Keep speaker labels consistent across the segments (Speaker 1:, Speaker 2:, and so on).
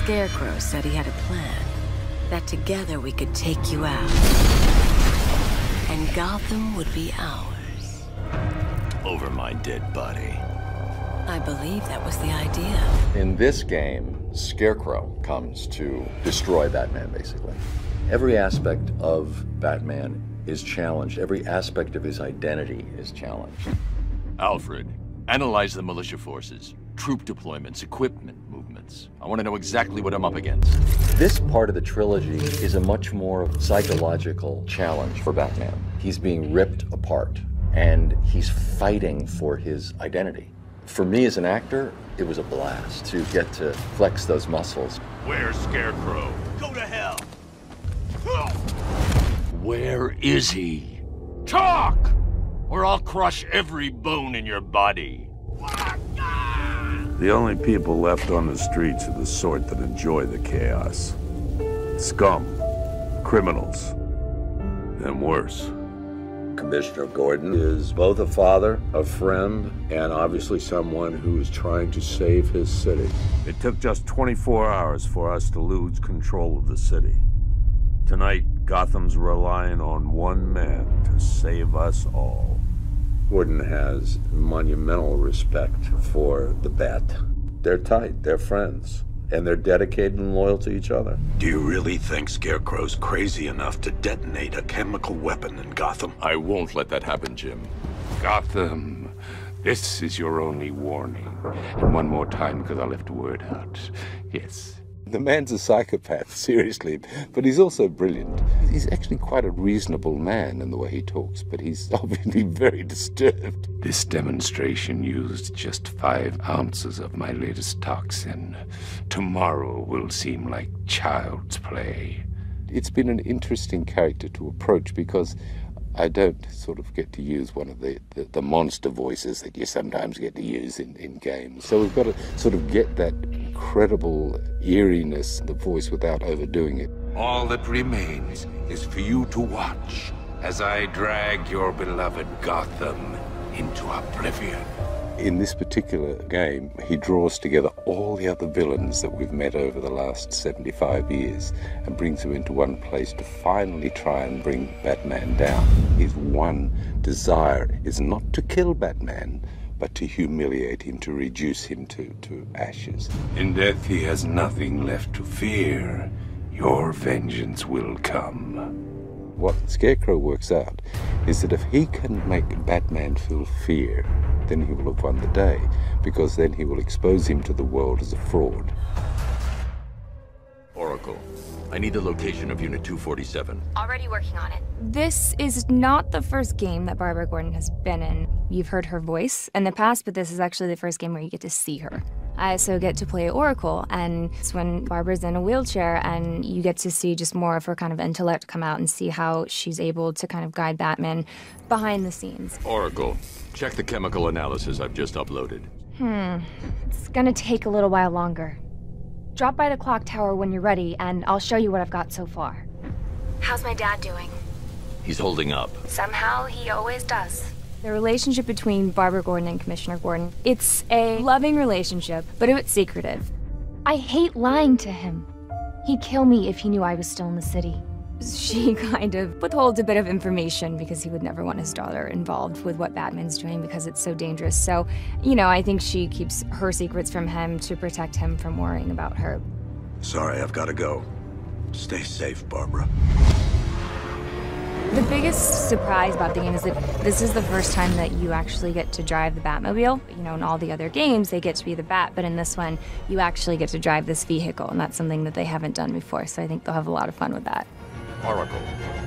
Speaker 1: Scarecrow said he had a plan, that together we could take you out. And Gotham would be ours.
Speaker 2: Over my dead body.
Speaker 1: I believe that was the idea.
Speaker 3: In this game, Scarecrow comes to destroy Batman, basically. Every aspect of Batman is challenged. Every aspect of his identity is challenged.
Speaker 2: Alfred, analyze the militia forces, troop deployments, equipment movements. I want to know exactly what I'm up against.
Speaker 3: This part of the trilogy is a much more psychological challenge for Batman. He's being ripped apart, and he's fighting for his identity. For me as an actor, it was a blast to get to flex those muscles.
Speaker 2: Where's Scarecrow? Go to hell! Where is he? Talk! Or I'll crush every bone in your body.
Speaker 4: The only people left on the streets are the sort that enjoy the chaos. Scum, criminals, and worse.
Speaker 5: Commissioner Gordon is both a father, a friend, and obviously someone who is trying to save his city.
Speaker 4: It took just 24 hours for us to lose control of the city. Tonight, Gotham's relying on one man to save us all.
Speaker 5: Gordon has monumental respect for the Bat. They're tight, they're friends, and they're dedicated and loyal to each other.
Speaker 6: Do you really think Scarecrow's crazy enough to detonate a chemical weapon in Gotham?
Speaker 2: I won't let that happen, Jim.
Speaker 7: Gotham, this is your only warning. And one more time, because I left a word out. Yes.
Speaker 8: The man's a psychopath, seriously, but he's also brilliant. He's actually quite a reasonable man in the way he talks, but he's obviously very disturbed.
Speaker 7: This demonstration used just 5 ounces of my latest toxin. Tomorrow will seem like child's play.
Speaker 8: It's been an interesting character to approach because I don't sort of get to use one of the monster voices that you sometimes get to use in games. So we've got to sort of get that incredible eeriness in the voice without overdoing it.
Speaker 7: All that remains is for you to watch as I drag your beloved Gotham into oblivion.
Speaker 8: In this particular game, he draws together all the other villains that we've met over the last 75 years and brings them into one place to finally try and bring Batman down. His one desire is not to kill Batman, but to humiliate him, to reduce him to ashes.
Speaker 7: In death, he has nothing left to fear. Your vengeance will come.
Speaker 8: What Scarecrow works out is that if he can make Batman feel fear, then he will have won the day, because then he will expose him to the world as a fraud.
Speaker 2: Oracle, I need the location of Unit 247.
Speaker 9: Already working on it.
Speaker 10: This is not the first game that Barbara Gordon has been in. You've heard her voice in the past, but this is actually the first game where you get to see her. I also get to play Oracle, and it's when Barbara's in a wheelchair and you get to see just more of her kind of intellect come out and see how she's able to kind of guide Batman behind the scenes.
Speaker 2: Oracle, check the chemical analysis I've just uploaded.
Speaker 10: It's gonna take a little while longer. Drop by the clock tower when you're ready, and I'll show you what I've got so far.
Speaker 9: How's my dad doing?
Speaker 2: He's holding up.
Speaker 9: Somehow, he always does.
Speaker 10: The relationship between Barbara Gordon and Commissioner Gordon, it's a loving relationship, but it's secretive. I hate lying to him. He'd kill me if he knew I was still in the city. She kind of withholds a bit of information because he would never want his daughter involved with what Batman's doing because it's so dangerous. So, you know, I think she keeps her secrets from him to protect him from worrying about her.
Speaker 6: Sorry, I've got to go. Stay safe, Barbara.
Speaker 10: The biggest surprise about the game is that this is the first time that you actually get to drive the Batmobile. You know, in all the other games, they get to be the Bat, but in this one, you actually get to drive this vehicle, and that's something that they haven't done before, so I think they'll have a lot of fun with that.
Speaker 2: Oracle,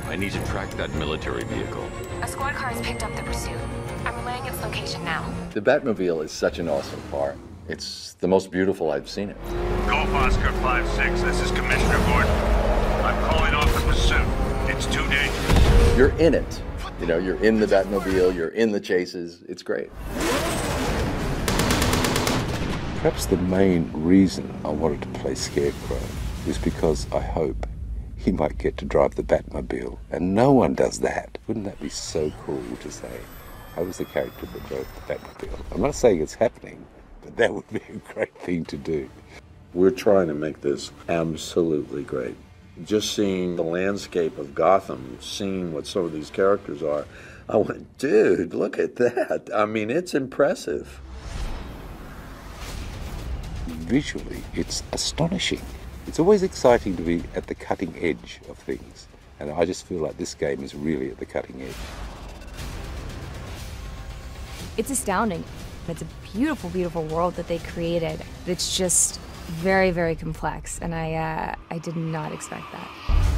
Speaker 2: I need to track that military vehicle.
Speaker 9: A squad car has picked up the pursuit. I'm relaying its location now.
Speaker 3: The Batmobile is such an awesome car. It's the most beautiful I've seen it.
Speaker 11: Golf Oscar 5-6, this is Commissioner Gordon. I'm calling off the pursuit. It's too dangerous.
Speaker 3: You're in it. You know, you're in the Batmobile, you're in the chases. It's great.
Speaker 8: Perhaps the main reason I wanted to play Scarecrow is because I hope he might get to drive the Batmobile. And no one does that. Wouldn't that be so cool to say, I was the character that drove the Batmobile? I'm not saying it's happening, but that would be a great thing to do.
Speaker 5: We're trying to make this absolutely great. Just seeing the landscape of Gotham, seeing what some of these characters are, I went, dude, look at that. I mean, it's impressive.
Speaker 8: Visually, it's astonishing. It's always exciting to be at the cutting edge of things, and I just feel like this game is really at the cutting edge.
Speaker 10: It's astounding. It's a beautiful, beautiful world that they created. It's just very, very complex, and I did not expect that.